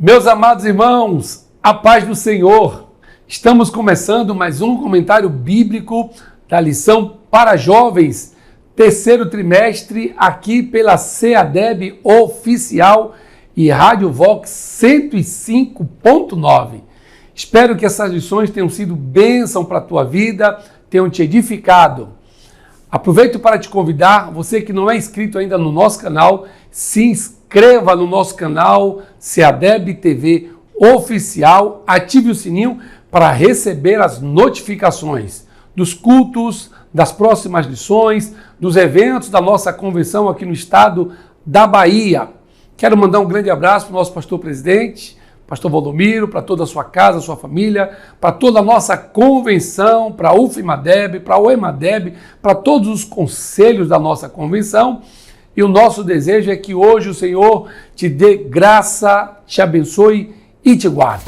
Meus amados irmãos, a paz do Senhor. Estamos começando mais um comentário bíblico da lição para jovens, terceiro trimestre, aqui pela CEADEB Oficial e Rádio Vox 105.9. Espero que essas lições tenham sido bênção para a tua vida, tenham te edificado. Aproveito para te convidar, você que não é inscrito ainda no nosso canal, se inscreva no nosso canal CEADEB TV Oficial, ative o sininho para receber as notificações dos cultos, das próximas lições, dos eventos da nossa convenção aqui no estado da Bahia. Quero mandar um grande abraço para o nosso pastor presidente, pastor Valdomiro, para toda a sua casa, sua família, para toda a nossa convenção, para a UFMADEB, para a OEMADEB, para todos os conselhos da nossa convenção. E o nosso desejo é que hoje o Senhor te dê graça, te abençoe e te guarde.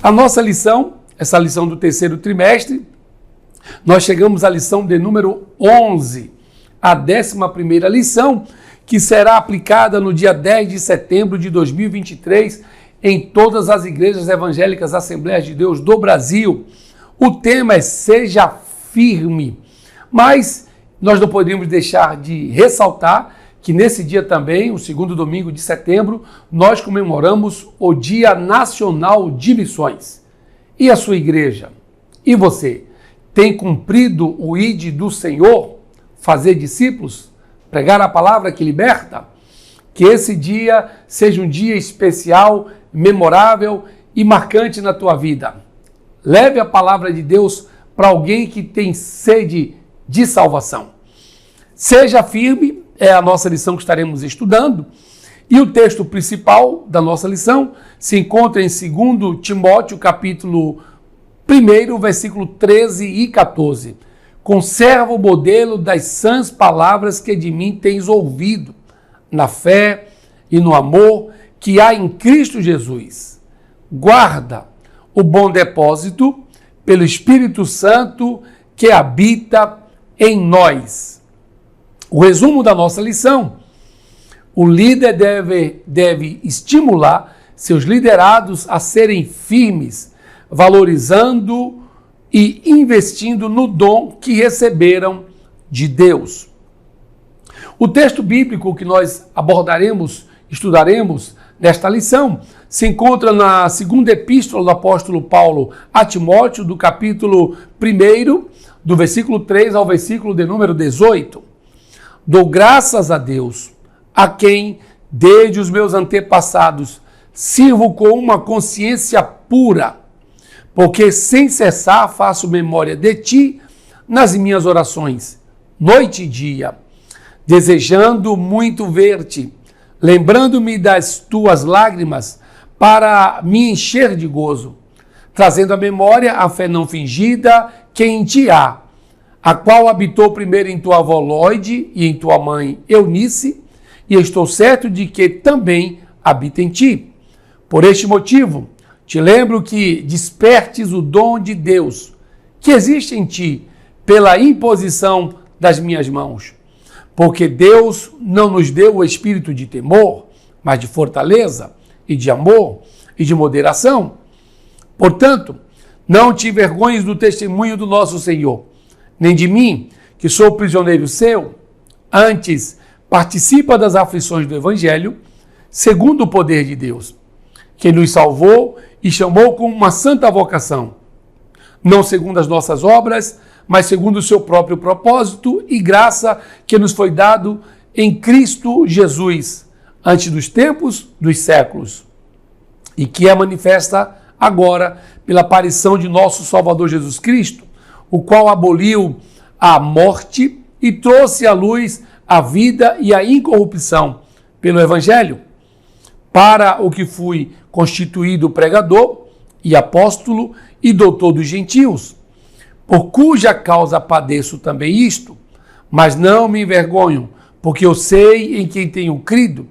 A nossa lição, essa lição do terceiro trimestre, nós chegamos à lição de número 11, a 11ª lição, que será aplicada no dia 10 de setembro de 2023 em todas as igrejas evangélicas Assembleias de Deus do Brasil. O tema é Seja Firme, mas nós não poderíamos deixar de ressaltar que nesse dia também, o segundo domingo de setembro, nós comemoramos o Dia Nacional de Missões. E a sua igreja? E você? Tem cumprido o ID do Senhor? Fazer discípulos? Pregar a palavra que liberta? Que esse dia seja um dia especial, memorável e marcante na tua vida. Leve a palavra de Deus para alguém que tem sede de salvação. Seja firme, é a nossa lição que estaremos estudando. E o texto principal da nossa lição se encontra em 2 Timóteo, capítulo 1, versículo 13 e 14. Conserva o modelo das sãs palavras que de mim tens ouvido, na fé e no amor que há em Cristo Jesus. Guarda o bom depósito pelo Espírito Santo que habita em nós. O resumo da nossa lição: o líder deve estimular seus liderados a serem firmes, valorizando e investindo no dom que receberam de Deus. O texto bíblico que nós estudaremos nesta lição, se encontra na segunda epístola do apóstolo Paulo a Timóteo, do capítulo 1, do versículo 3 ao versículo de número 18. Dou graças a Deus, a quem, desde os meus antepassados, sirvo com uma consciência pura, porque sem cessar faço memória de ti nas minhas orações, noite e dia, desejando muito ver-te, lembrando-me das tuas lágrimas para me encher de gozo, trazendo à memória a fé não fingida que em ti há, a qual habitou primeiro em tua avó Lóide e em tua mãe Eunice, e estou certo de que também habita em ti. Por este motivo, te lembro que despertes o dom de Deus, que existe em ti, pela imposição das minhas mãos. Porque Deus não nos deu o espírito de temor, mas de fortaleza e de amor e de moderação. Portanto, não te envergonhes do testemunho do nosso Senhor, nem de mim, que sou prisioneiro seu. Antes, participa das aflições do Evangelho, segundo o poder de Deus, que nos salvou e chamou com uma santa vocação, não segundo as nossas obras, mas segundo o seu próprio propósito e graça que nos foi dado em Cristo Jesus, antes dos tempos dos séculos, e que é manifesta agora pela aparição de nosso Salvador Jesus Cristo, o qual aboliu a morte e trouxe à luz a vida e a incorrupção pelo Evangelho, para o que fui constituído pregador e apóstolo e doutor dos gentios, por cuja causa padeço também isto, mas não me envergonho, porque eu sei em quem tenho crido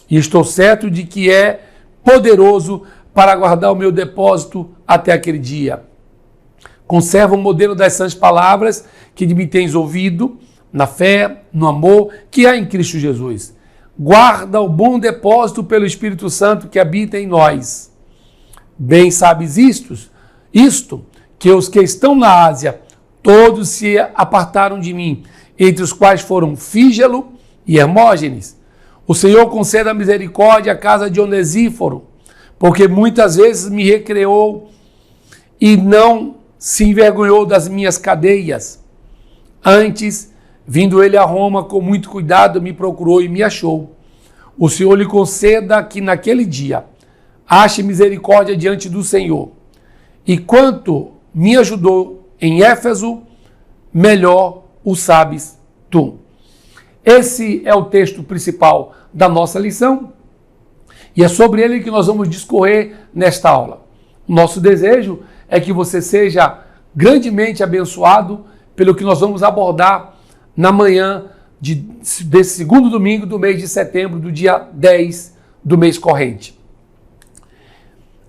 e estou certo de que é poderoso para guardar o meu depósito até aquele dia. Conserva o modelo das sãs palavras que de mim tens ouvido, na fé, no amor que há em Cristo Jesus. Guarda o bom depósito pelo Espírito Santo que habita em nós. Bem sabes isto, que os que estão na Ásia, todos se apartaram de mim, entre os quais foram Fígelo e Hermógenes. O Senhor conceda misericórdia à casa de Onesíforo, porque muitas vezes me recreou e não se envergonhou das minhas cadeias. Antes, vindo ele a Roma, com muito cuidado, me procurou e me achou. O Senhor lhe conceda que naquele dia ache misericórdia diante do Senhor. E quanto me ajudou em Éfeso, melhor o sabes tu. Esse é o texto principal da nossa lição e é sobre ele que nós vamos discorrer nesta aula. Nosso desejo é que você seja grandemente abençoado pelo que nós vamos abordar na manhã desse segundo domingo do mês de setembro, do dia 10 do mês corrente.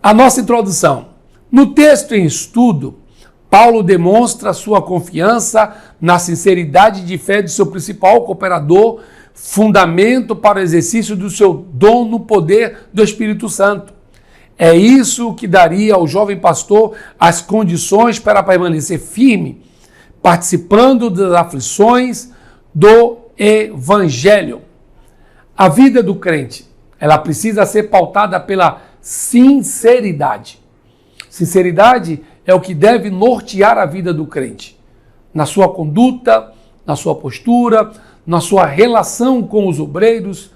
A nossa introdução. No texto em estudo, Paulo demonstra sua confiança na sinceridade de fé de seu principal cooperador, fundamento para o exercício do seu dom no poder do Espírito Santo. É isso que daria ao jovem pastor as condições para permanecer firme, participando das aflições do Evangelho. A vida do crente, ela precisa ser pautada pela sinceridade. Sinceridade é o que deve nortear a vida do crente, na sua conduta, na sua postura, na sua relação com os obreiros,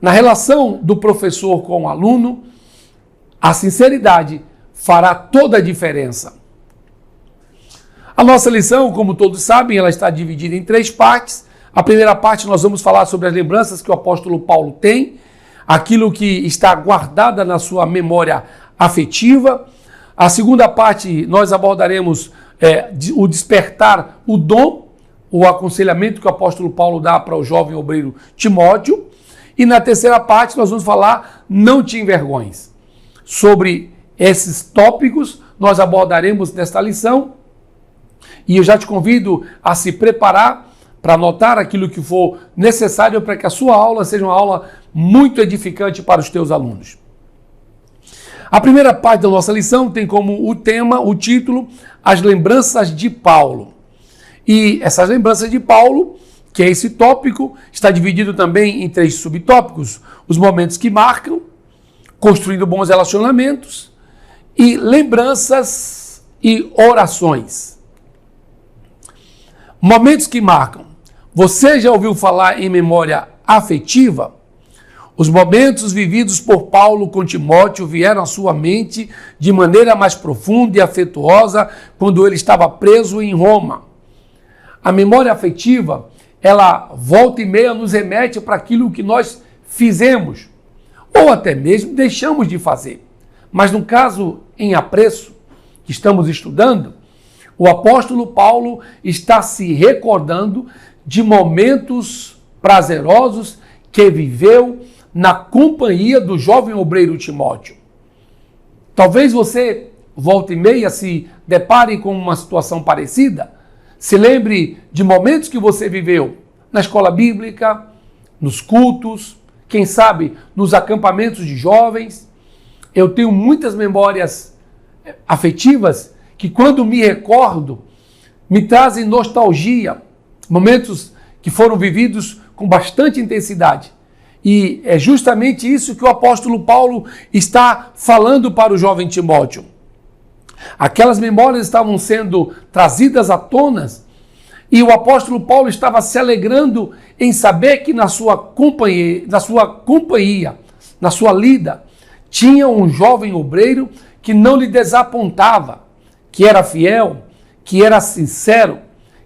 na relação do professor com o aluno. A sinceridade fará toda a diferença. A nossa lição, como todos sabem, ela está dividida em 3 partes. A primeira parte nós vamos falar sobre as lembranças que o apóstolo Paulo tem, aquilo que está guardada na sua memória afetiva. A segunda parte nós abordaremos o despertar o dom, o aconselhamento que o apóstolo Paulo dá para o jovem obreiro Timóteo. E na terceira parte nós vamos falar não te envergonhes. Sobre esses tópicos nós abordaremos nesta lição. E eu já te convido a se preparar para anotar aquilo que for necessário para que a sua aula seja uma aula muito edificante para os teus alunos. A primeira parte da nossa lição tem como o tema, o título, As Lembranças de Paulo. E essas lembranças de Paulo, que é esse tópico, está dividido também em 3 subtópicos. Os momentos que marcam, construindo bons relacionamentos e lembranças e orações. Momentos que marcam. Você já ouviu falar em memória afetiva? Os momentos vividos por Paulo com Timóteo vieram à sua mente de maneira mais profunda e afetuosa quando ele estava preso em Roma. A memória afetiva, ela volta e meia nos remete para aquilo que nós fizemos, ou até mesmo deixamos de fazer. Mas no caso em apreço, que estamos estudando, o apóstolo Paulo está se recordando de momentos prazerosos que viveu na companhia do jovem obreiro Timóteo. Talvez você, volta e meia, se depare com uma situação parecida, se lembre de momentos que você viveu na escola bíblica, nos cultos, quem sabe nos acampamentos de jovens. Eu tenho muitas memórias afetivas que, quando me recordo, me trazem nostalgia, momentos que foram vividos com bastante intensidade. E é justamente isso que o apóstolo Paulo está falando para o jovem Timóteo. Aquelas memórias estavam sendo trazidas à tona e o apóstolo Paulo estava se alegrando em saber que na sua companhia, na sua lida, tinha um jovem obreiro que não lhe desapontava, que era fiel, que era sincero,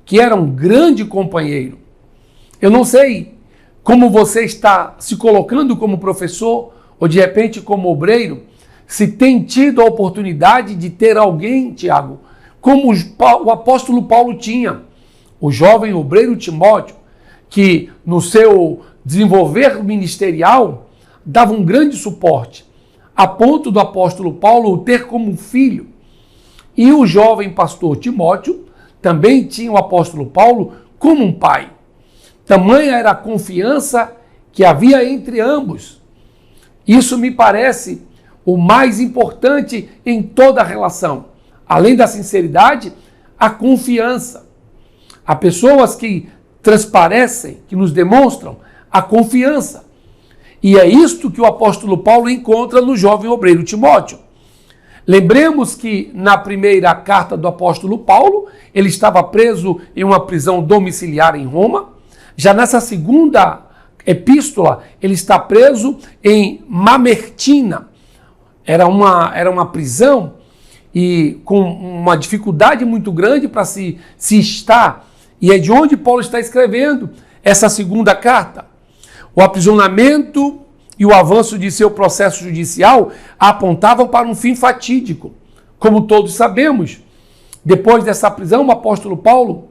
que era um grande companheiro. Eu não sei como você está se colocando como professor ou de repente como obreiro, se tem tido a oportunidade de ter alguém, Tiago, como o apóstolo Paulo tinha, o jovem obreiro Timóteo, que no seu desenvolver ministerial dava um grande suporte, a ponto do apóstolo Paulo o ter como filho, E o jovem pastor Timóteo também tinha o apóstolo Paulo como um pai. Tamanha era a confiança que havia entre ambos. Isso me parece o mais importante em toda a relação. Além da sinceridade, a confiança. Há pessoas que transparecem, que nos demonstram a confiança. E é isto que o apóstolo Paulo encontra no jovem obreiro Timóteo. Lembremos que na primeira carta do apóstolo Paulo, ele estava preso em uma prisão domiciliar em Roma. Já nessa segunda epístola, ele está preso em Mamertina. Era uma prisão e com uma dificuldade muito grande para se estar. E é de onde Paulo está escrevendo essa segunda carta. O aprisionamento e o avanço de seu processo judicial apontavam para um fim fatídico. Como todos sabemos, depois dessa prisão, o apóstolo Paulo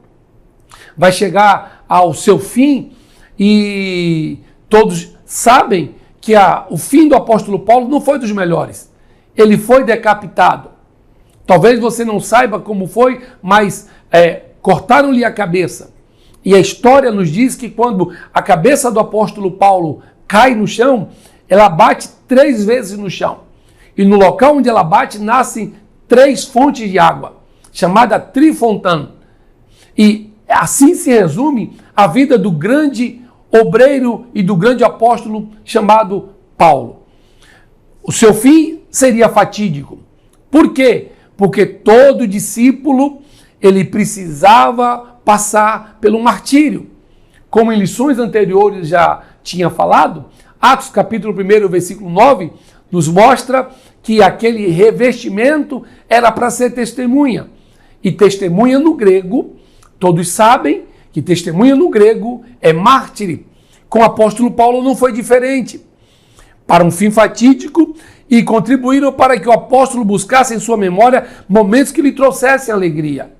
vai chegar ao seu fim e todos sabem que o fim do apóstolo Paulo não foi dos melhores. Ele foi decapitado. Talvez você não saiba como foi, mas cortaram-lhe a cabeça. E a história nos diz que quando a cabeça do apóstolo Paulo cai no chão, ela bate 3 vezes no chão. E no local onde ela bate, nascem 3 fontes de água, chamada Trifontã. E assim se resume a vida do grande obreiro e do grande apóstolo chamado Paulo. O seu fim seria fatídico. Por quê? Porque todo discípulo ele precisava passar pelo martírio. Como em lições anteriores já tinha falado, Atos capítulo 1, versículo 9, nos mostra que aquele revestimento era para ser testemunha. E testemunha no grego, todos sabem que testemunha no grego é mártire. Com o apóstolo Paulo não foi diferente. Para um fim fatídico, e contribuíram para que o apóstolo buscasse em sua memória momentos que lhe trouxessem alegria.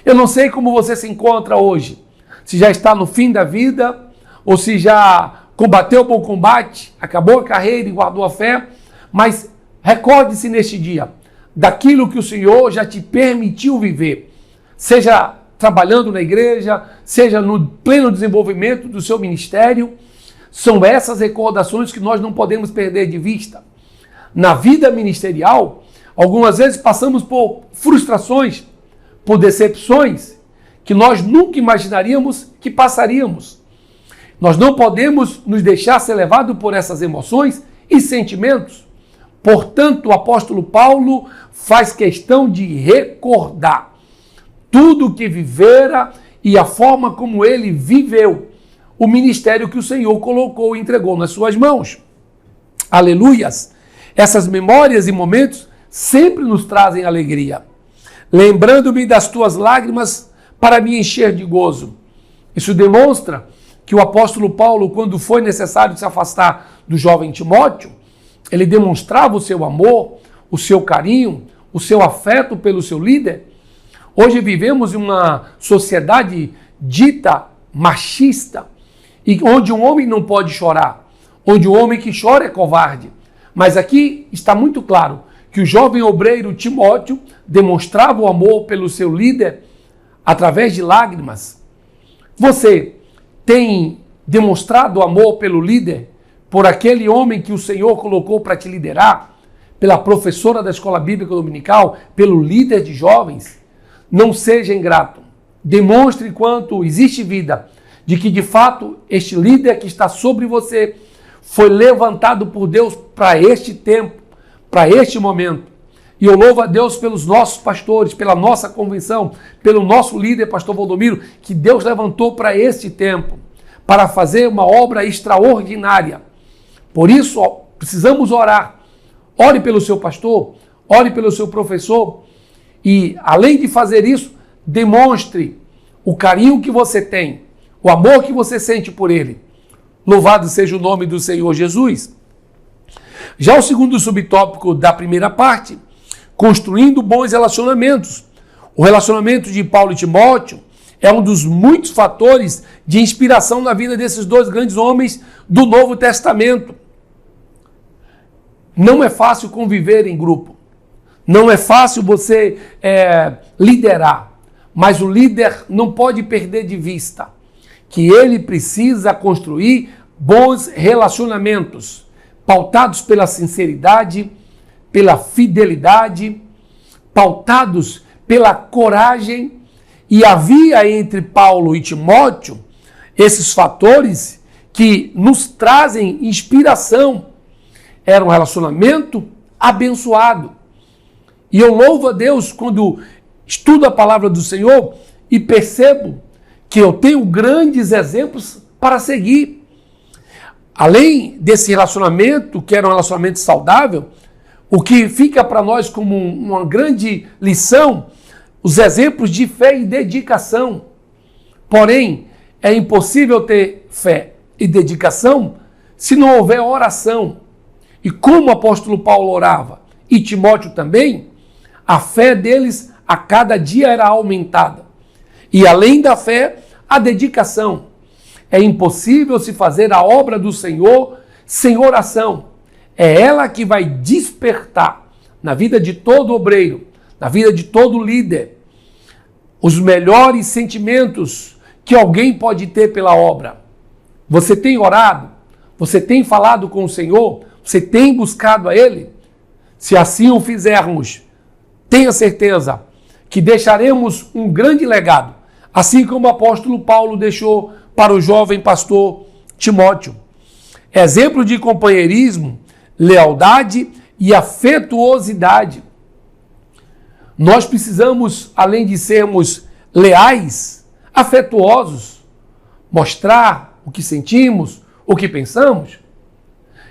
Eu não sei como você se encontra hoje, se já está no fim da vida, ou se já combateu o bom combate, acabou a carreira e guardou a fé, mas recorde-se neste dia daquilo que o Senhor já te permitiu viver, seja trabalhando na igreja, seja no pleno desenvolvimento do seu ministério. São essas recordações que nós não podemos perder de vista. Na vida ministerial, algumas vezes passamos por frustrações, por decepções que nós nunca imaginaríamos que passaríamos. Nós não podemos nos deixar ser levados por essas emoções e sentimentos. Portanto, o apóstolo Paulo faz questão de recordar tudo o que vivera e a forma como ele viveu o ministério que o Senhor colocou e entregou nas suas mãos. Aleluias! Essas memórias e momentos sempre nos trazem alegria. Lembrando-me das tuas lágrimas para me encher de gozo. Isso demonstra que o apóstolo Paulo, quando foi necessário se afastar do jovem Timóteo, ele demonstrava o seu amor, o seu carinho, o seu afeto pelo seu líder. Hoje vivemos em uma sociedade dita machista, e onde um homem não pode chorar, onde o homem que chora é covarde. Mas aqui está muito claro que o jovem obreiro Timóteo demonstrava o amor pelo seu líder através de lágrimas. Você tem demonstrado amor pelo líder, por aquele homem que o Senhor colocou para te liderar, pela professora da escola bíblica dominical, pelo líder de jovens? Não seja ingrato. Demonstre quanto existe vida, de que de fato este líder que está sobre você foi levantado por Deus para este tempo, para este momento. E eu louvo a Deus pelos nossos pastores, pela nossa convenção, pelo nosso líder, pastor Valdomiro, que Deus levantou para este tempo, para fazer uma obra extraordinária. Por isso, precisamos orar. Ore pelo seu pastor, ore pelo seu professor e, além de fazer isso, demonstre o carinho que você tem, o amor que você sente por ele. Louvado seja o nome do Senhor Jesus. Já o segundo subtópico da primeira parte, construindo bons relacionamentos. O relacionamento de Paulo e Timóteo é um dos muitos fatores de inspiração na vida desses dois grandes homens do Novo Testamento. Não é fácil conviver em grupo. Não é fácil você liderar, mas o líder não pode perder de vista que ele precisa construir bons relacionamentos, pautados pela sinceridade, pela fidelidade, pautados pela coragem. E havia entre Paulo e Timóteo esses fatores que nos trazem inspiração. Era um relacionamento abençoado. E eu louvo a Deus quando estudo a palavra do Senhor e percebo que eu tenho grandes exemplos para seguir. Além desse relacionamento, que era um relacionamento saudável, o que fica para nós como uma grande lição, os exemplos de fé e dedicação. Porém, é impossível ter fé e dedicação se não houver oração. E como o apóstolo Paulo orava, e Timóteo também, a fé deles a cada dia era aumentada. E além da fé, a dedicação. É impossível se fazer a obra do Senhor sem oração. É ela que vai despertar na vida de todo obreiro, na vida de todo líder, os melhores sentimentos que alguém pode ter pela obra. Você tem orado? Você tem falado com o Senhor? Você tem buscado a Ele? Se assim o fizermos, tenha certeza que deixaremos um grande legado, assim como o apóstolo Paulo deixou para o jovem pastor Timóteo. Exemplo de companheirismo, lealdade e afetuosidade. Nós precisamos, além de sermos leais, afetuosos, mostrar o que sentimos, o que pensamos.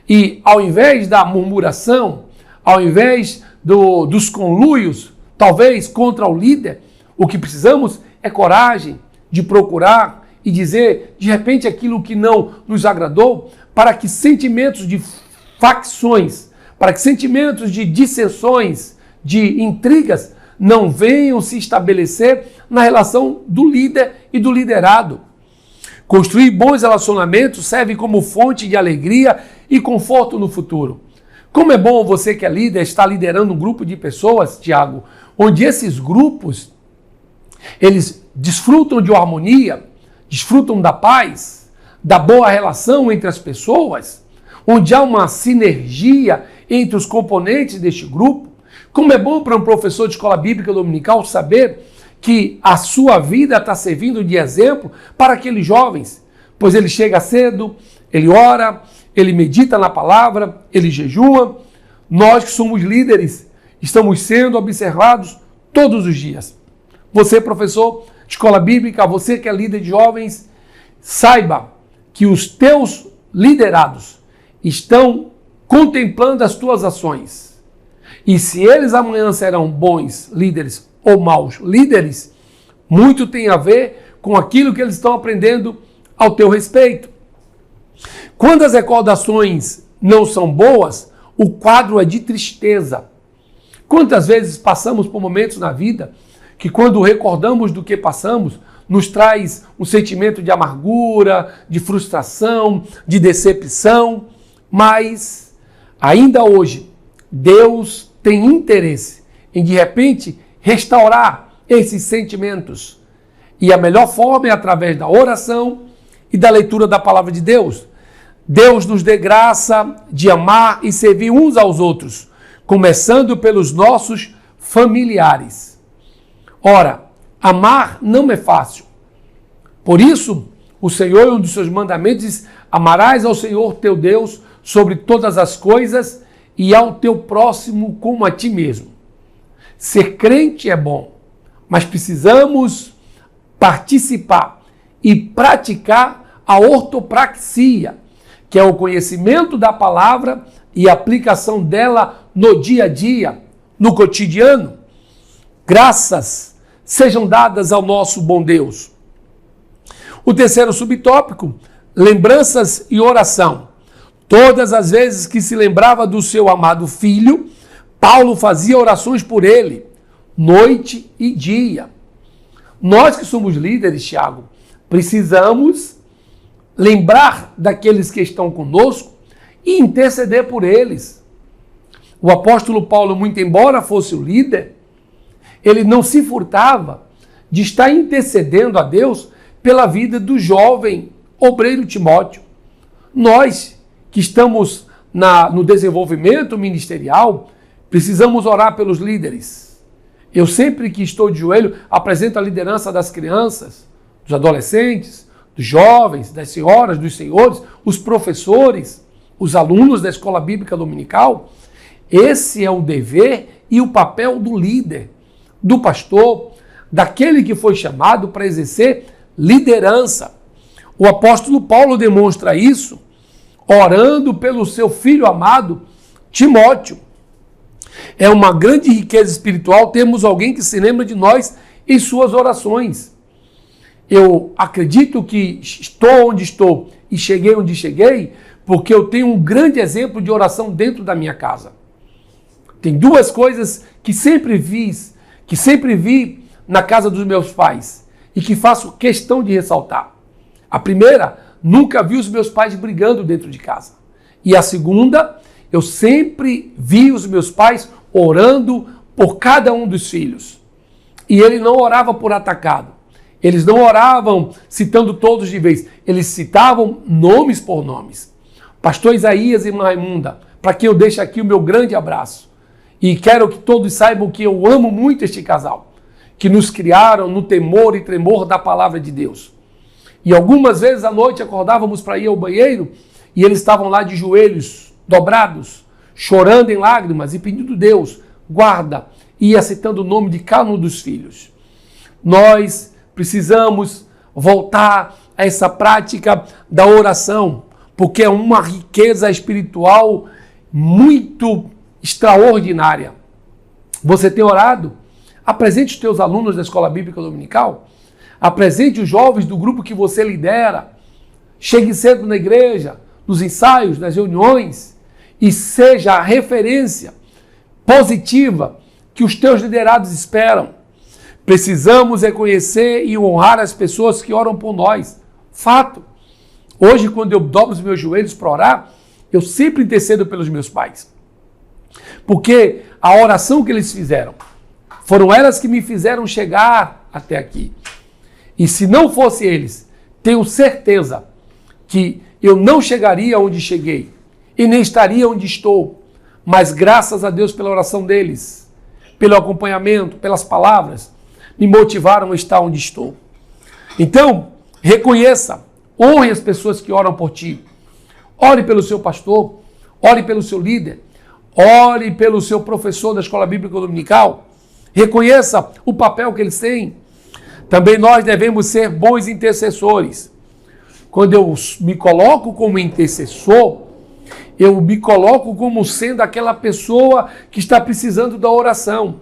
E ao invés da murmuração, ao invés dos conluios, talvez contra o líder, o que precisamos é coragem de procurar e dizer, de repente, aquilo que não nos agradou, para que sentimentos de facções, para que sentimentos de dissensões, de intrigas, não venham se estabelecer na relação do líder e do liderado. Construir bons relacionamentos serve como fonte de alegria e conforto no futuro. Como é bom você que é líder estar liderando um grupo de pessoas, Tiago, onde esses grupos, eles desfrutam de uma harmonia, desfrutam da paz, da boa relação entre as pessoas, onde há uma sinergia entre os componentes deste grupo. Como é bom para um professor de escola bíblica dominical saber que a sua vida está servindo de exemplo para aqueles jovens, pois ele chega cedo, ele ora, ele medita na palavra, ele jejua. Nós que somos líderes, estamos sendo observados todos os dias. Você, professor de escola bíblica, você que é líder de jovens, saiba que os teus liderados estão contemplando as tuas ações. E se eles amanhã serão bons líderes ou maus líderes, muito tem a ver com aquilo que eles estão aprendendo ao teu respeito. Quando as recordações não são boas, o quadro é de tristeza. Quantas vezes passamos por momentos na vida que, quando recordamos do que passamos, nos traz um sentimento de amargura, de frustração, de decepção, mas ainda hoje Deus tem interesse em, de repente, restaurar esses sentimentos. E a melhor forma é através da oração e da leitura da palavra de Deus. Deus nos dê graça de amar e servir uns aos outros, começando pelos nossos familiares. Ora, amar não é fácil. Por isso, o Senhor, em um dos seus mandamentos, diz: amarás ao Senhor teu Deus sobre todas as coisas e ao teu próximo como a ti mesmo. Ser crente é bom, mas precisamos participar e praticar a ortopraxia, que é o conhecimento da palavra e a aplicação dela no dia a dia, no cotidiano. Graças sejam dadas ao nosso bom Deus. O terceiro subtópico, lembranças e oração. Todas as vezes que se lembrava do seu amado filho, Paulo fazia orações por ele, noite e dia. Nós que somos líderes, Tiago, precisamos lembrar daqueles que estão conosco e interceder por eles. O apóstolo Paulo, muito embora fosse o líder, ele não se furtava de estar intercedendo a Deus pela vida do jovem obreiro Timóteo. Nós que estamos no desenvolvimento ministerial, precisamos orar pelos líderes. Eu sempre que estou de joelho, apresento a liderança das crianças, dos adolescentes, dos jovens, das senhoras, dos senhores, os professores, os alunos da escola bíblica dominical. Esse é o dever e o papel do líder, do pastor, daquele que foi chamado para exercer liderança. O apóstolo Paulo demonstra isso orando pelo seu filho amado, Timóteo. É uma grande riqueza espiritual termos alguém que se lembra de nós em suas orações. Eu acredito que estou onde estou e cheguei onde cheguei porque eu tenho um grande exemplo de oração dentro da minha casa. Tem duas coisas que sempre vi na casa dos meus pais e que faço questão de ressaltar. A primeira, nunca vi os meus pais brigando dentro de casa. E a segunda, eu sempre vi os meus pais orando por cada um dos filhos. E ele não orava por atacado. Eles não oravam citando todos de vez. Eles citavam nomes por nomes. Pastor Isaías e irmã Raimunda, para quem eu deixo aqui o meu grande abraço. E quero que todos saibam que eu amo muito este casal, que nos criaram no temor e tremor da palavra de Deus. E algumas vezes à noite acordávamos para ir ao banheiro e eles estavam lá de joelhos dobrados, chorando em lágrimas e pedindo a Deus, guarda, e ia citando o nome de cada um dos filhos. Nós precisamos voltar a essa prática da oração, porque é uma riqueza espiritual muito extraordinária. Você tem orado? Apresente os teus alunos da Escola Bíblica Dominical. Apresente os jovens do grupo que você lidera. Chegue cedo na igreja, nos ensaios, nas reuniões e seja a referência positiva que os teus liderados esperam. Precisamos reconhecer e honrar as pessoas que oram por nós. Fato. Hoje, quando eu dobro os meus joelhos para orar, eu sempre intercedo pelos meus pais. Porque a oração que eles fizeram, foram elas que me fizeram chegar até aqui. E se não fosse eles, tenho certeza que eu não chegaria onde cheguei e nem estaria onde estou. Mas graças a Deus pela oração deles, pelo acompanhamento, pelas palavras, me motivaram a estar onde estou. Então, reconheça, honre as pessoas que oram por ti. Ore pelo seu pastor, ore pelo seu líder, ore pelo seu professor da Escola Bíblica Dominical. Reconheça o papel que eles têm. Também nós devemos ser bons intercessores. Quando eu me coloco como intercessor, eu me coloco como sendo aquela pessoa que está precisando da oração.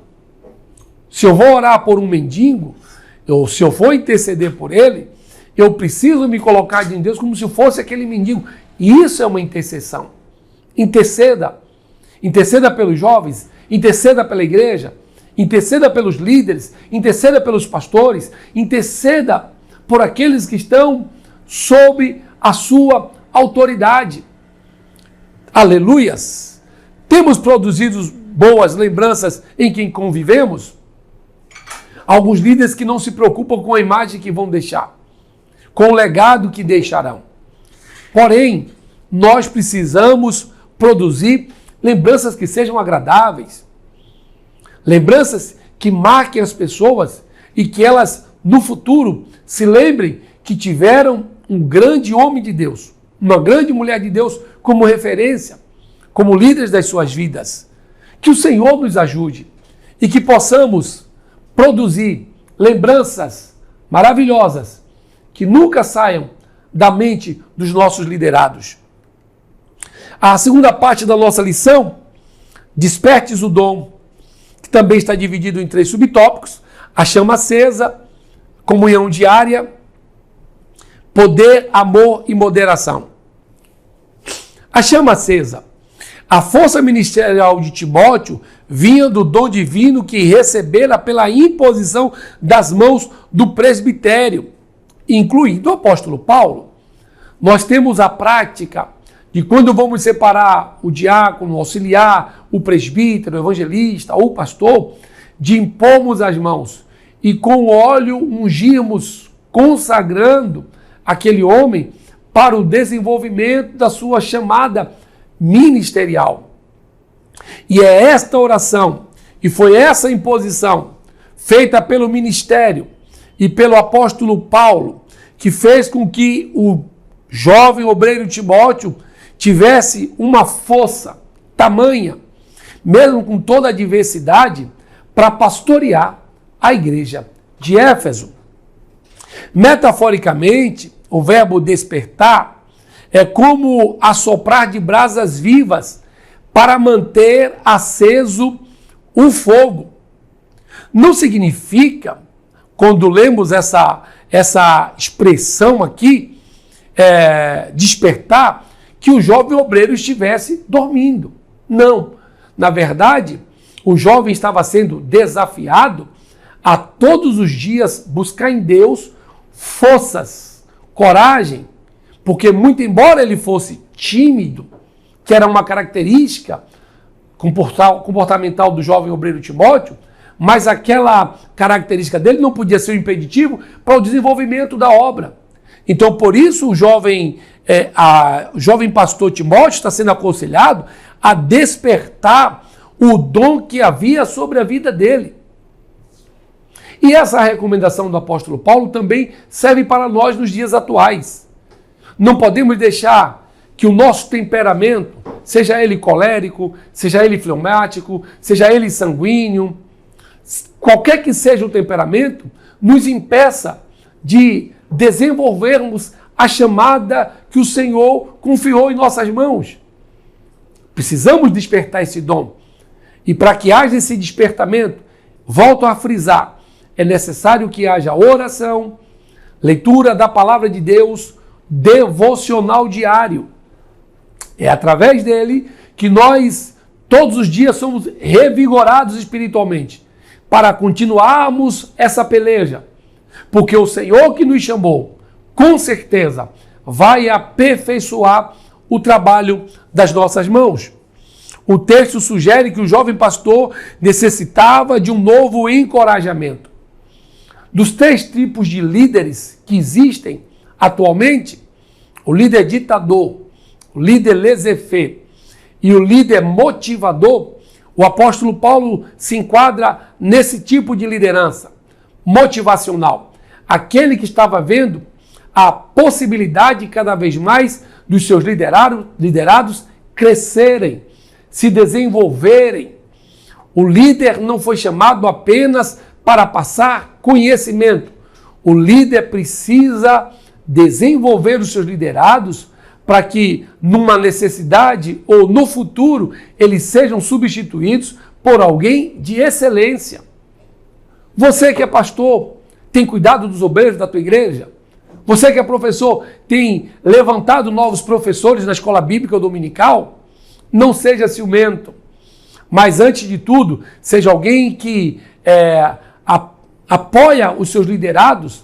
Se eu vou orar por um mendigo, ou se eu for interceder por ele, eu preciso me colocar diante de Deus como se eu fosse aquele mendigo. E isso é uma intercessão. Interceda. Interceda pelos jovens, interceda pela igreja, interceda pelos líderes, interceda pelos pastores, interceda por aqueles que estão sob a sua autoridade. Aleluias! Temos produzido boas lembranças em quem convivemos? Alguns líderes que não se preocupam com a imagem que vão deixar, com o legado que deixarão. Porém, nós precisamos produzir lembranças que sejam agradáveis, lembranças que marquem as pessoas e que elas, no futuro, se lembrem que tiveram um grande homem de Deus, uma grande mulher de Deus como referência, como líderes das suas vidas. Que o Senhor nos ajude e que possamos produzir lembranças maravilhosas que nunca saiam da mente dos nossos liderados. A segunda parte da nossa lição, despertes o dom, que também está dividido em 3 subtópicos: a chama acesa, comunhão diária, poder, amor e moderação. A chama acesa. A força ministerial de Timóteo vinha do dom divino que recebera pela imposição das mãos do presbitério, incluindo o apóstolo Paulo. Nós temos a prática de quando vamos separar o diácono, o auxiliar, o presbítero, o evangelista ou o pastor, de impormos as mãos e com óleo ungirmos, consagrando aquele homem para o desenvolvimento da sua chamada ministerial. E é esta oração, e foi essa imposição feita pelo ministério e pelo apóstolo Paulo, que fez com que o jovem obreiro Timóteo tivesse uma força tamanha, mesmo com toda a adversidade, para pastorear a igreja de Éfeso. Metaforicamente, o verbo despertar é como assoprar de brasas vivas para manter aceso o fogo. Não significa, quando lemos essa expressão aqui, despertar, que o jovem obreiro estivesse dormindo. Não. Na verdade, o jovem estava sendo desafiado a todos os dias buscar em Deus forças, coragem, porque muito embora ele fosse tímido, que era uma característica comportamental do jovem obreiro Timóteo, mas aquela característica dele não podia ser um impeditivo para o desenvolvimento da obra. Então, por isso, o jovem pastor Timóteo está sendo aconselhado a despertar o dom que havia sobre a vida dele. E essa recomendação do apóstolo Paulo também serve para nós nos dias atuais. Não podemos deixar que o nosso temperamento, seja ele colérico, seja ele fleumático, seja ele sanguíneo, qualquer que seja o temperamento, nos impeça de desenvolvermos a chamada que o Senhor confiou em nossas mãos. Precisamos despertar esse dom. E para que haja esse despertamento, volto a frisar, é necessário que haja oração, leitura da palavra de Deus, devocional diário. É através dele que nós, todos os dias, somos revigorados espiritualmente para continuarmos essa peleja. Porque o Senhor que nos chamou, com certeza, vai aperfeiçoar o trabalho das nossas mãos. O texto sugere que o jovem pastor necessitava de um novo encorajamento. Dos 3 tipos de líderes que existem atualmente, o líder ditador, o líder laissez-faire e o líder motivador, o apóstolo Paulo se enquadra nesse tipo de liderança motivacional. Aquele que estava vendo a possibilidade cada vez mais dos seus liderados crescerem, se desenvolverem. O líder não foi chamado apenas para passar conhecimento. O líder precisa desenvolver os seus liderados para que, numa necessidade ou no futuro, eles sejam substituídos por alguém de excelência. Você que é pastor, tem cuidado dos obreiros da tua igreja? Você que é professor, tem levantado novos professores na escola bíblica dominical? Não seja ciumento, mas antes de tudo, seja alguém que apoia os seus liderados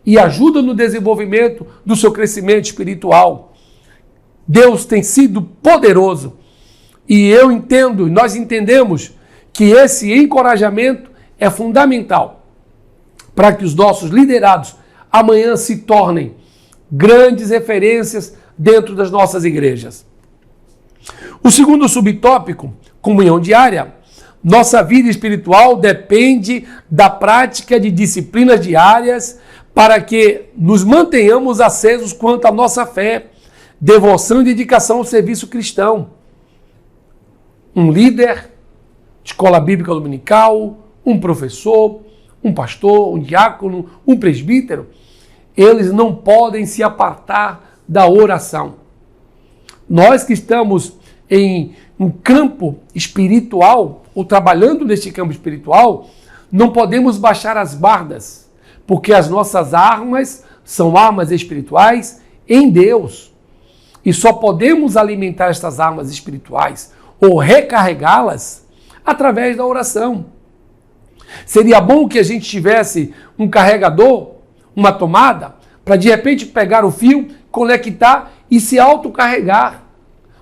e ajuda no desenvolvimento do seu crescimento espiritual. Deus tem sido poderoso e nós entendemos que esse encorajamento é fundamental para que os nossos liderados amanhã se tornem grandes referências dentro das nossas igrejas. O segundo subtópico, comunhão diária. Nossa vida espiritual depende da prática de disciplinas diárias para que nos mantenhamos acesos quanto à nossa fé, devoção e dedicação ao serviço cristão. Um líder de escola bíblica dominical, um professor, um pastor, um diácono, um presbítero, eles não podem se apartar da oração. Nós que estamos em um campo espiritual, ou trabalhando neste campo espiritual, não podemos baixar as bardas, porque as nossas armas são armas espirituais em Deus. E só podemos alimentar estas armas espirituais ou recarregá-las através da oração. Seria bom que a gente tivesse um carregador, uma tomada, para de repente pegar o fio, conectar e se autocarregar.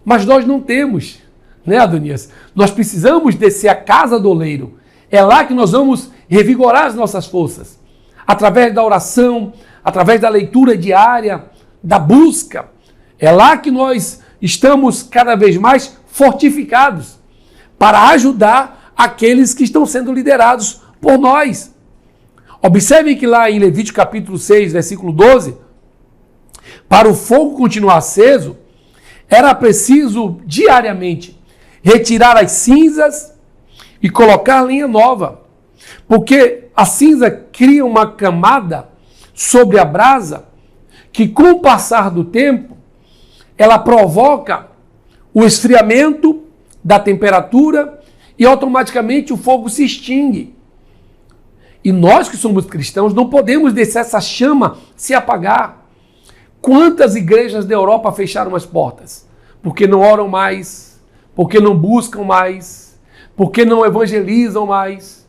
Mas nós não temos. né, Adonias? Nós precisamos descer à casa do oleiro. É lá que nós vamos revigorar as nossas forças. Através da oração, através da leitura diária, da busca. É lá que nós estamos cada vez mais fortificados para ajudar aqueles que estão sendo liderados por nós. Observem que lá em Levítico capítulo 6, versículo 12, para o fogo continuar aceso, era preciso diariamente retirar as cinzas e colocar lenha nova, porque a cinza cria uma camada sobre a brasa que, com o passar do tempo, ela provoca o esfriamento da temperatura e automaticamente o fogo se extingue. E nós que somos cristãos não podemos deixar essa chama se apagar. Quantas igrejas da Europa fecharam as portas? Porque não oram mais, porque não buscam mais, porque não evangelizam mais.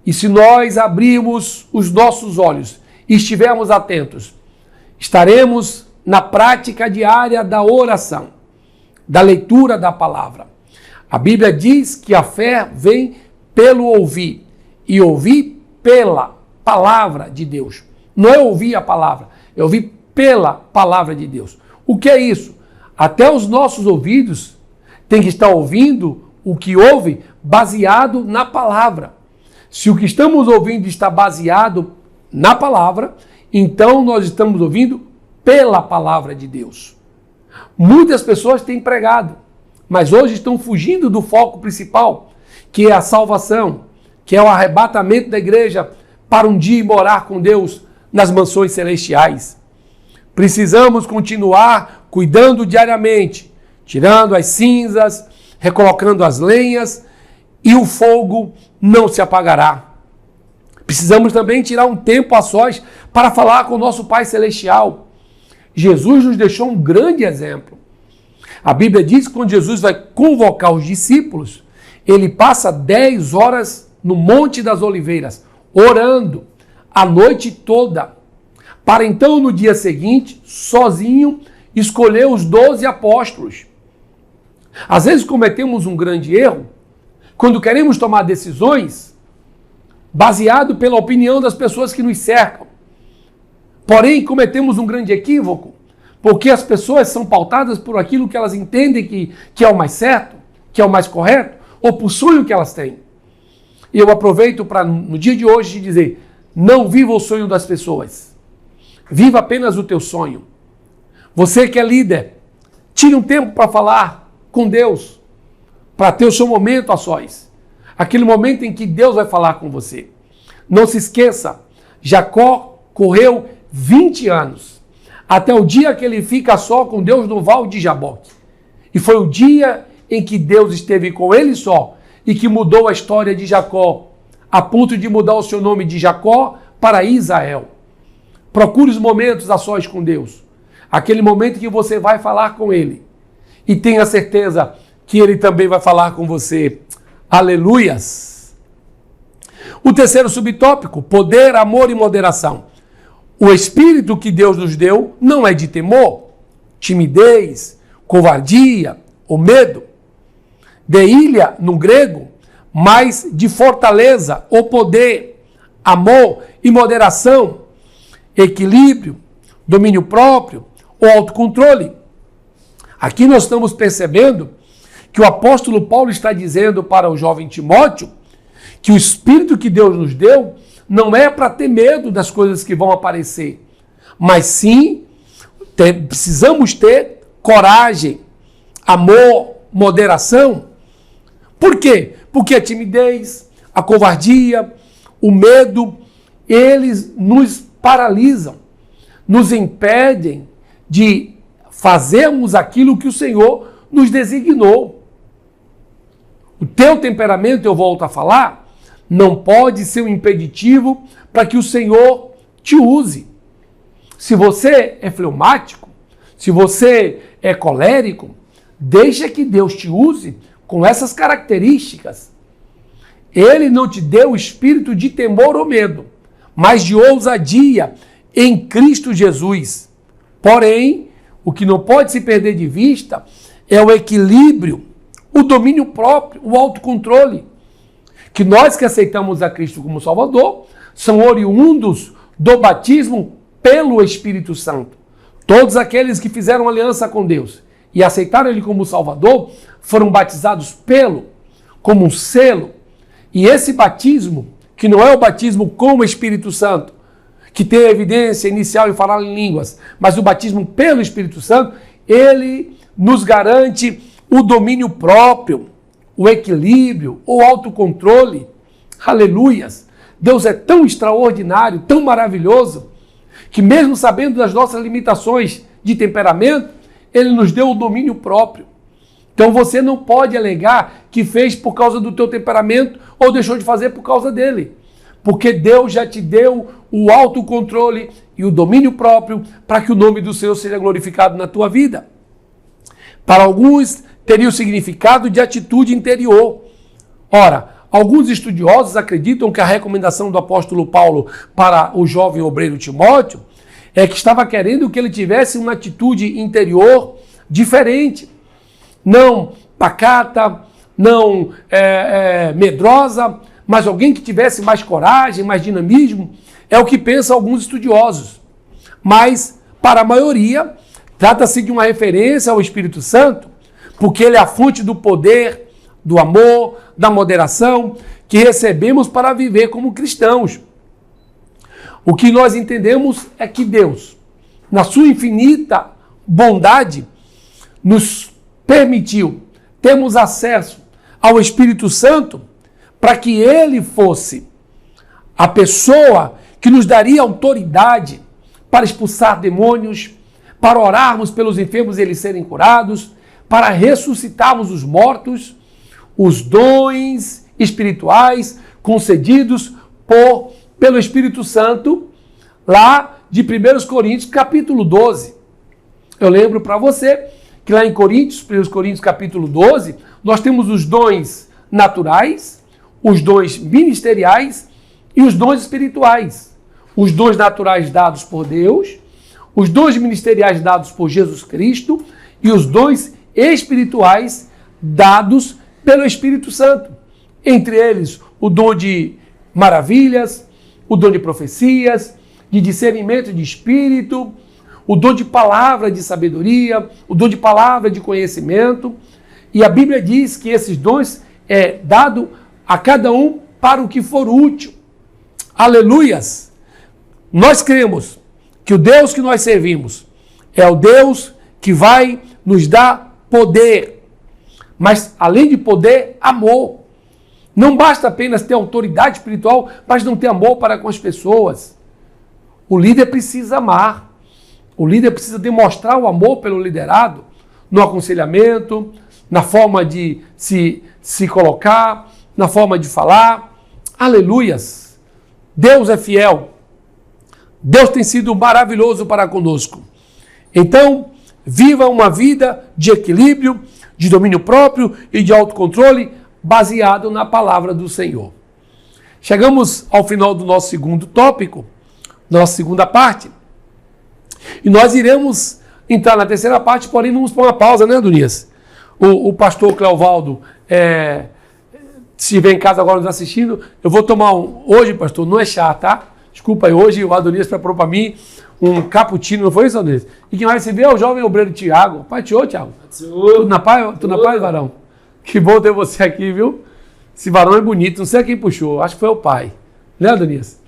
E se nós abrirmos os nossos olhos e estivermos atentos, estaremos na prática diária da oração, da leitura da palavra. A Bíblia diz que a fé vem pelo ouvir, e ouvir pela palavra de Deus. Não é ouvir a palavra, é ouvir pela palavra de Deus. O que é isso? Até os nossos ouvidos têm que estar ouvindo o que ouve baseado na palavra. Se o que estamos ouvindo está baseado na palavra, então nós estamos ouvindo pela palavra de Deus. Muitas pessoas têm pregado, mas hoje estão fugindo do foco principal, que é a salvação, que é o arrebatamento da igreja para um dia morar com Deus nas mansões celestiais. Precisamos continuar cuidando diariamente, tirando as cinzas, recolocando as lenhas, e o fogo não se apagará. Precisamos também tirar um tempo a sós para falar com o nosso Pai Celestial. Jesus nos deixou um grande exemplo. A Bíblia diz que quando Jesus vai convocar os discípulos, ele passa 10 horas no Monte das Oliveiras, orando a noite toda, para então no dia seguinte, sozinho, escolher os 12 apóstolos. Às vezes cometemos um grande erro quando queremos tomar decisões baseado pela opinião das pessoas que nos cercam. Porém, cometemos um grande equívoco, porque as pessoas são pautadas por aquilo que elas entendem que é o mais certo, que é o mais correto, ou por sonho que elas têm. E eu aproveito para, no dia de hoje, dizer, não viva o sonho das pessoas. Viva apenas o teu sonho. Você que é líder, tire um tempo para falar com Deus, para ter o seu momento a sós. Aquele momento em que Deus vai falar com você. Não se esqueça, Jacó correu 20 anos, até o dia que ele fica só com Deus no Val de Jaboque. E foi o dia em que Deus esteve com ele só e que mudou a história de Jacó, a ponto de mudar o seu nome de Jacó para Israel. Procure os momentos a sós com Deus. Aquele momento que você vai falar com ele. E tenha certeza que ele também vai falar com você. Aleluias! O terceiro subtópico, poder, amor e moderação. O espírito que Deus nos deu não é de temor, timidez, covardia ou medo. Deília, no grego, mas de fortaleza ou poder, amor e moderação, equilíbrio, domínio próprio ou autocontrole. Aqui nós estamos percebendo que o apóstolo Paulo está dizendo para o jovem Timóteo que o espírito que Deus nos deu não é para ter medo das coisas que vão aparecer, mas sim precisamos ter coragem, amor, moderação. Por quê? Porque a timidez, a covardia, o medo, eles nos paralisam, nos impedem de fazermos aquilo que o Senhor nos designou. O teu temperamento, eu volto a falar, não pode ser um impeditivo para que o Senhor te use. Se você é fleumático, se você é colérico, deixa que Deus te use com essas características. Ele não te deu o espírito de temor ou medo, mas de ousadia em Cristo Jesus. Porém, o que não pode se perder de vista é o equilíbrio, o domínio próprio, o autocontrole. Que nós que aceitamos a Cristo como Salvador, são oriundos do batismo pelo Espírito Santo. Todos aqueles que fizeram aliança com Deus e aceitaram Ele como Salvador, foram batizados como um selo. E esse batismo, que não é o batismo com o Espírito Santo, que tem a evidência inicial em falar em línguas, mas o batismo pelo Espírito Santo, ele nos garante o domínio próprio, o equilíbrio, o autocontrole. Aleluias! Deus é tão extraordinário, tão maravilhoso, que mesmo sabendo das nossas limitações de temperamento, Ele nos deu o domínio próprio. Então você não pode alegar que fez por causa do teu temperamento ou deixou de fazer por causa dele. Porque Deus já te deu o autocontrole e o domínio próprio para que o nome do Senhor seja glorificado na tua vida. Para alguns, teria o significado de atitude interior. Ora, alguns estudiosos acreditam que a recomendação do apóstolo Paulo para o jovem obreiro Timóteo é que estava querendo que ele tivesse uma atitude interior diferente. Não pacata, não medrosa, mas alguém que tivesse mais coragem, mais dinamismo, é o que pensam alguns estudiosos. Mas, para a maioria, trata-se de uma referência ao Espírito Santo, porque ele é a fonte do poder, do amor, da moderação, que recebemos para viver como cristãos. O que nós entendemos é que Deus, na sua infinita bondade, nos permitiu termos acesso ao Espírito Santo para que ele fosse a pessoa que nos daria autoridade para expulsar demônios, para orarmos pelos enfermos e eles serem curados, para ressuscitarmos os mortos, os dons espirituais concedidos pelo Espírito Santo, lá de 1 Coríntios, capítulo 12. Eu lembro para você que lá em Coríntios, 1 Coríntios, capítulo 12, nós temos os dons naturais, os dons ministeriais e os dons espirituais. Os dons naturais dados por Deus, os dons ministeriais dados por Jesus Cristo e os dons espirituais dados pelo Espírito Santo. Entre eles, o dom de maravilhas, o dom de profecias, de discernimento de espírito, o dom de palavra de sabedoria, o dom de palavra de conhecimento. E a Bíblia diz que esses dons é dado a cada um para o que for útil. Aleluias! Nós cremos que o Deus que nós servimos é o Deus que vai nos dar poder. Mas, além de poder, amor. Não basta apenas ter autoridade espiritual, mas não ter amor para com as pessoas. O líder precisa amar. O líder precisa demonstrar o amor pelo liderado, no aconselhamento, na forma de se colocar, na forma de falar. Aleluias! Deus é fiel. Deus tem sido maravilhoso para conosco. Então, viva uma vida de equilíbrio, de domínio próprio e de autocontrole, baseado na palavra do Senhor. Chegamos ao final do nosso segundo tópico, nossa segunda parte, e nós iremos entrar na terceira parte, porém vamos pôr uma pausa, né, Adonias? O pastor Cleovaldo, se estiver em casa agora nos assistindo, eu vou tomar hoje, pastor, não é chá, tá? Desculpa aí, hoje o Adonias preparou para mim um cappuccino, não foi isso, Adonias? E quem vai receber é o jovem obreiro Tiago. Pateou, Tiago? Tudo na paz, varão? Que bom ter você aqui, viu? Esse varão é bonito, não sei quem puxou, acho que foi o pai. Né, Adonias?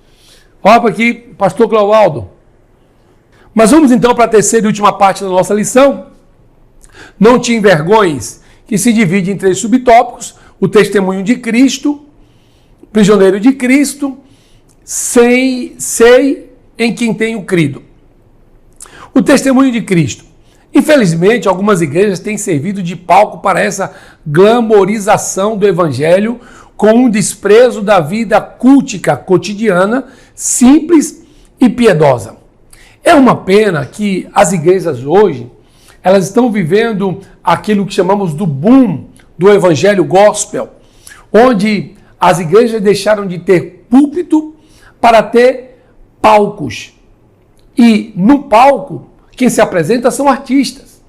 Olha para aqui, pastor Cleovaldo. Mas vamos então para a terceira e última parte da nossa lição. Não te envergonhes, que se divide em 3 subtópicos: o testemunho de Cristo, prisioneiro de Cristo, sei em quem tenho crido. O testemunho de Cristo. Infelizmente, algumas igrejas têm servido de palco para essa glamorização do evangelho com um desprezo da vida cultica cotidiana, simples e piedosa. É uma pena que as igrejas hoje, elas estão vivendo aquilo que chamamos do boom do evangelho gospel, onde as igrejas deixaram de ter púlpito para ter palcos. E no palco, quem se apresenta são artistas.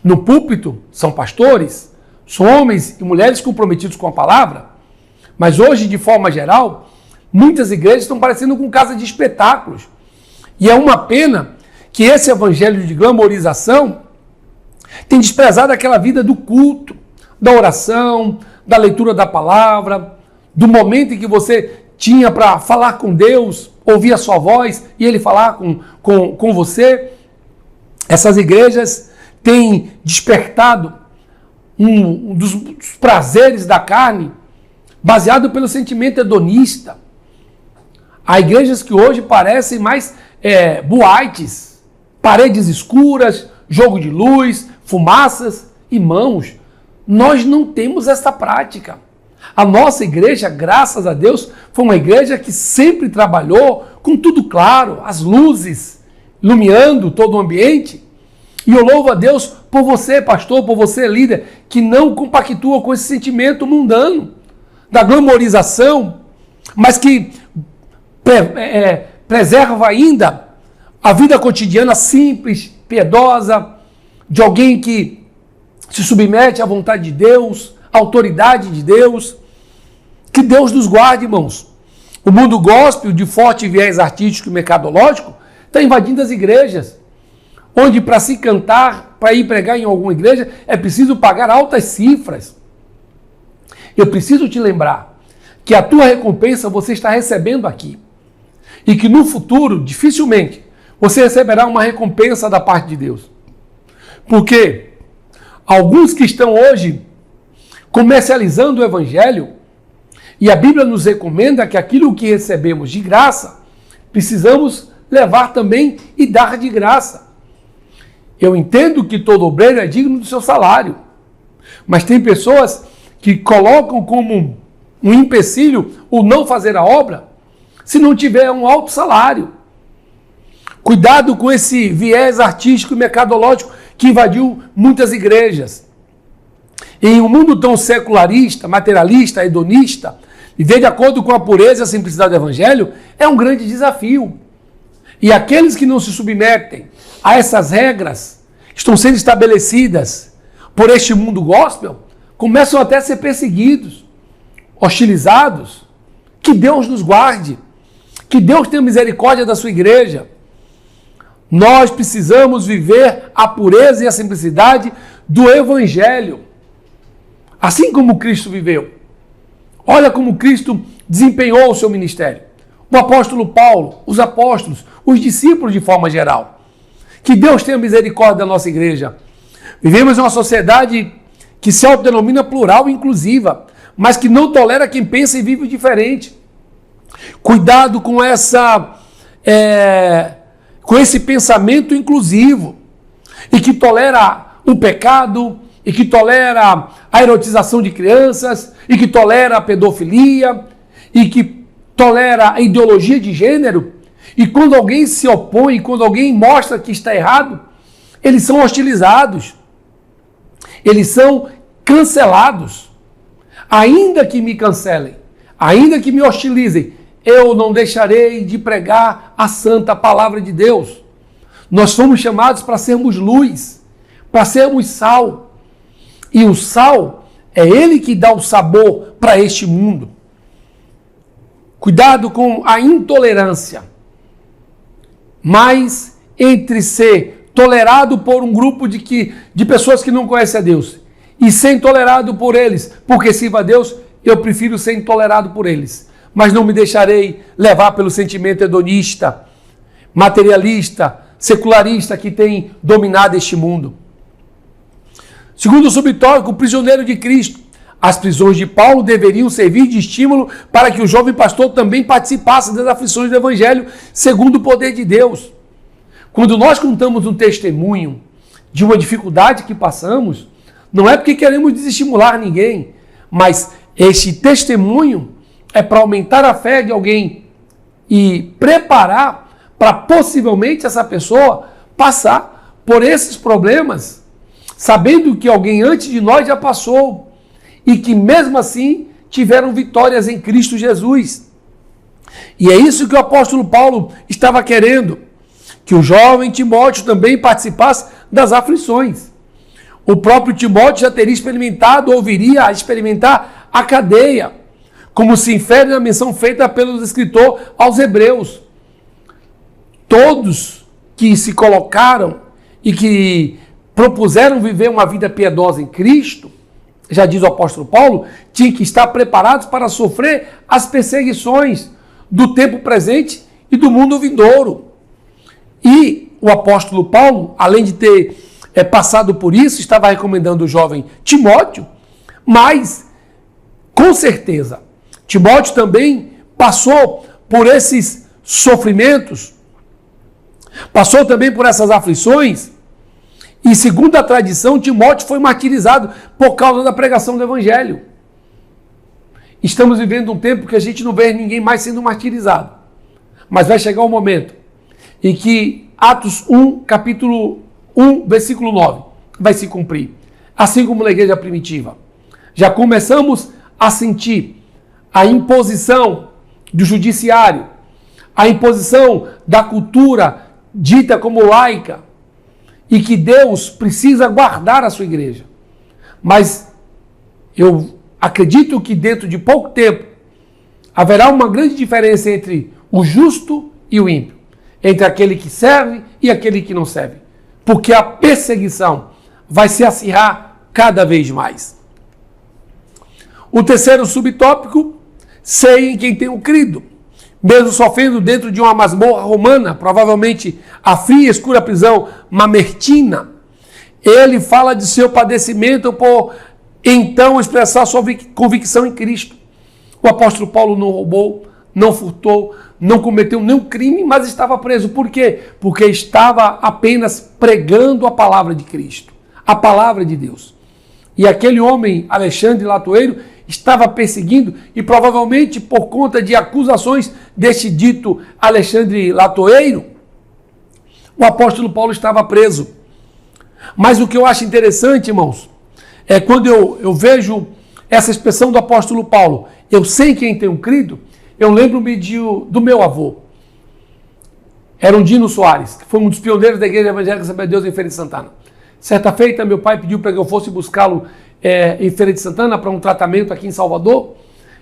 No púlpito, são pastores, são homens e mulheres comprometidos com a palavra, mas hoje, de forma geral, muitas igrejas estão parecendo com casa de espetáculos. E é uma pena que esse evangelho de glamorização tem desprezado aquela vida do culto, da oração, da leitura da palavra, do momento em que você tinha para falar com Deus, ouvir a sua voz e Ele falar com você. Essas igrejas têm despertado um dos prazeres da carne, baseado pelo sentimento hedonista. Há igrejas que hoje parecem mais boates, paredes escuras, jogo de luz, fumaças. Irmãos, nós não temos essa prática. A nossa igreja, graças a Deus, foi uma igreja que sempre trabalhou com tudo claro, as luzes, iluminando todo o ambiente. E eu louvo a Deus por você, pastor, por você, líder, que não compactua com esse sentimento mundano, da glamorização, mas que preserva ainda a vida cotidiana simples, piedosa, de alguém que se submete à vontade de Deus, à autoridade de Deus. Que Deus nos guarde, irmãos. O mundo gospel, de forte viés artístico e mercadológico, está invadindo as igrejas, onde para se cantar, para ir pregar em alguma igreja, é preciso pagar altas cifras. Eu preciso te lembrar que a tua recompensa você está recebendo aqui. E que no futuro, dificilmente, você receberá uma recompensa da parte de Deus. Porque alguns que estão hoje comercializando o evangelho, e a Bíblia nos recomenda que aquilo que recebemos de graça, precisamos levar também e dar de graça. Eu entendo que todo obreiro é digno do seu salário, mas tem pessoas que colocam como um empecilho o não fazer a obra se não tiver um alto salário. Cuidado com esse viés artístico e mercadológico que invadiu muitas igrejas. Em um mundo tão secularista, materialista, hedonista, viver de acordo com a pureza e a simplicidade do evangelho é um grande desafio. E aqueles que não se submetem a essas regras que estão sendo estabelecidas por este mundo gospel, começam até a ser perseguidos, hostilizados. Que Deus nos guarde, que Deus tenha misericórdia da sua igreja. Nós precisamos viver a pureza e a simplicidade do evangelho, assim como Cristo viveu. Olha como Cristo desempenhou o seu ministério. O apóstolo Paulo, os apóstolos, os discípulos de forma geral. Que Deus tenha misericórdia da nossa igreja. Vivemos em uma sociedade que se autodenomina plural e inclusiva, mas que não tolera quem pensa e vive diferente. Cuidado com esse pensamento inclusivo e que tolera o pecado, e que tolera a erotização de crianças, e que tolera a pedofilia, e que tolera a ideologia de gênero. E quando alguém se opõe, quando alguém mostra que está errado, eles são hostilizados, eles são cancelados. Ainda que me cancelem, ainda que me hostilizem, eu não deixarei de pregar a santa palavra de Deus. Nós fomos chamados para sermos luz, para sermos sal. E o sal é ele que dá o sabor para este mundo. Cuidado com a intolerância. Mas entre ser tolerado por um grupo de pessoas que não conhecem a Deus e ser intolerado por eles, porque sirva a Deus, eu prefiro ser intolerado por eles. Mas não me deixarei levar pelo sentimento hedonista, materialista, secularista que tem dominado este mundo. Segundo o subtópico, o prisioneiro de Cristo. As prisões de Paulo deveriam servir de estímulo para que o jovem pastor também participasse das aflições do evangelho segundo o poder de Deus. Quando nós contamos um testemunho de uma dificuldade que passamos, não é porque queremos desestimular ninguém, mas este testemunho é para aumentar a fé de alguém e preparar para possivelmente essa pessoa passar por esses problemas, sabendo que alguém antes de nós já passou e que mesmo assim tiveram vitórias em Cristo Jesus. E é isso que o apóstolo Paulo estava querendo, que o jovem Timóteo também participasse das aflições. O próprio Timóteo já teria experimentado ou viria a experimentar a cadeia, como se infere na menção feita pelo escritor aos Hebreus. Todos que se colocaram e que propuseram viver uma vida piedosa em Cristo, já diz o apóstolo Paulo, tinham que estar preparados para sofrer as perseguições do tempo presente e do mundo vindouro. E o apóstolo Paulo, além de ter passado por isso, estava recomendando o jovem Timóteo, mas, com certeza, Timóteo também passou por esses sofrimentos, passou também por essas aflições, e segundo a tradição, Timóteo foi martirizado por causa da pregação do Evangelho. Estamos vivendo um tempo que a gente não vê ninguém mais sendo martirizado. Mas vai chegar um momento em que Atos 1, capítulo 1, versículo 9, vai se cumprir. Assim como na igreja primitiva. Já começamos a sentir a imposição do judiciário, a imposição da cultura dita como laica, e que Deus precisa guardar a sua igreja. Mas eu acredito que dentro de pouco tempo haverá uma grande diferença entre o justo e o ímpio, entre aquele que serve e aquele que não serve, porque a perseguição vai se acirrar cada vez mais. O terceiro subtópico, sei em quem tenho crido. Mesmo sofrendo dentro de uma masmorra romana, provavelmente a fria e escura prisão mamertina, ele fala de seu padecimento por então expressar sua convicção em Cristo. O apóstolo Paulo não roubou, não furtou, não cometeu nenhum crime, mas estava preso. Por quê? Porque estava apenas pregando a palavra de Cristo, a palavra de Deus. E aquele homem, Alexandre Latoeiro, estava perseguindo, e provavelmente por conta de acusações deste dito Alexandre Latoeiro, o apóstolo Paulo estava preso. Mas o que eu acho interessante, irmãos, é quando eu vejo essa expressão do apóstolo Paulo, eu sei quem tenho crido, eu lembro-me do meu avô. Era um Dino Soares, que foi um dos pioneiros da Igreja Evangélica Assembleia de Deus em Feira de Santana. Certa feita, meu pai pediu para que eu fosse buscá-lo em Feira de Santana para um tratamento aqui em Salvador,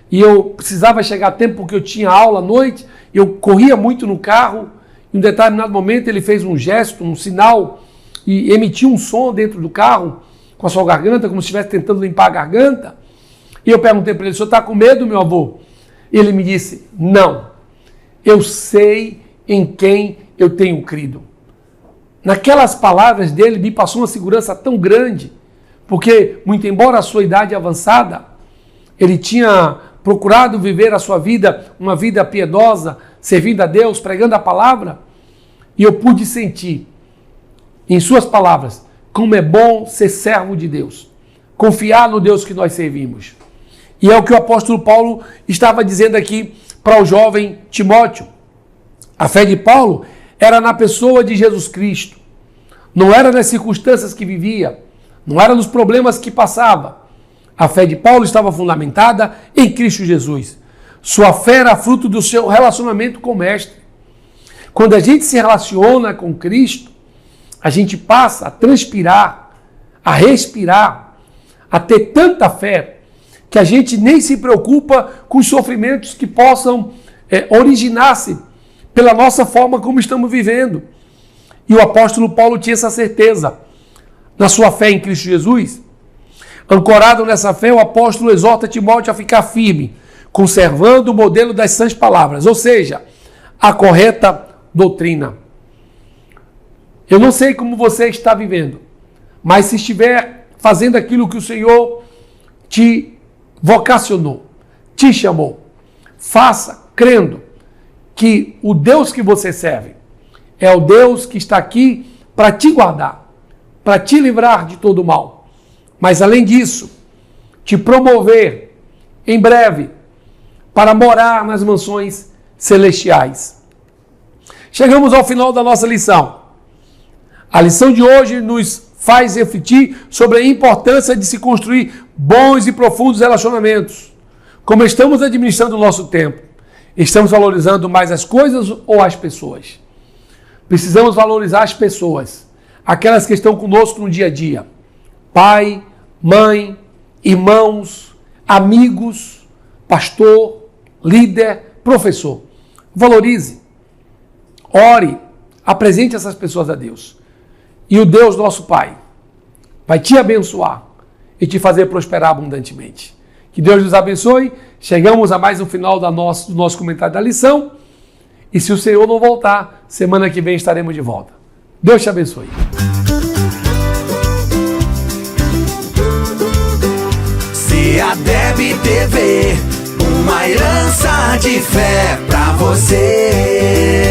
e eu precisava chegar a tempo porque eu tinha aula à noite, eu corria muito no carro, em um determinado momento ele fez um gesto, um sinal, e emitiu um som dentro do carro, com a sua garganta, como se estivesse tentando limpar a garganta, e eu perguntei para ele, o senhor está com medo, meu avô? Ele me disse, não, eu sei em quem eu tenho crido. Naquelas palavras dele me passou uma segurança tão grande, porque, muito embora a sua idade avançada, ele tinha procurado viver a sua vida, uma vida piedosa, servindo a Deus, pregando a palavra, e eu pude sentir, em suas palavras, como é bom ser servo de Deus, confiar no Deus que nós servimos. E é o que o apóstolo Paulo estava dizendo aqui para o jovem Timóteo. A fé de Paulo era na pessoa de Jesus Cristo, não era nas circunstâncias que vivia, não era nos problemas que passava. A fé de Paulo estava fundamentada em Cristo Jesus. Sua fé era fruto do seu relacionamento com o Mestre. Quando a gente se relaciona com Cristo, a gente passa a transpirar, a respirar, a ter tanta fé, que a gente nem se preocupa com os sofrimentos que possam originar-se pela nossa forma como estamos vivendo. E o apóstolo Paulo tinha essa certeza. Na sua fé em Cristo Jesus, ancorado nessa fé, o apóstolo exorta Timóteo a ficar firme, conservando o modelo das sãs palavras, ou seja, a correta doutrina. Eu não sei como você está vivendo, mas se estiver fazendo aquilo que o Senhor te vocacionou, te chamou, faça crendo que o Deus que você serve é o Deus que está aqui para te guardar, para te livrar de todo o mal. Mas, além disso, te promover em breve para morar nas mansões celestiais. Chegamos ao final da nossa lição. A lição de hoje nos faz refletir sobre a importância de se construir bons e profundos relacionamentos. Como estamos administrando o nosso tempo? Estamos valorizando mais as coisas ou as pessoas? Precisamos valorizar as pessoas, aquelas que estão conosco no dia a dia. pai, mãe, irmãos, amigos, pastor, líder, professor. Valorize, ore, apresente essas pessoas a Deus. E o Deus, nosso Pai, vai te abençoar e te fazer prosperar abundantemente. Que Deus nos abençoe. Chegamos a mais um final do nosso comentário da lição. E se o Senhor não voltar, semana que vem estaremos de volta. Deus te abençoe. CEADEB TV, uma herança de fé pra você.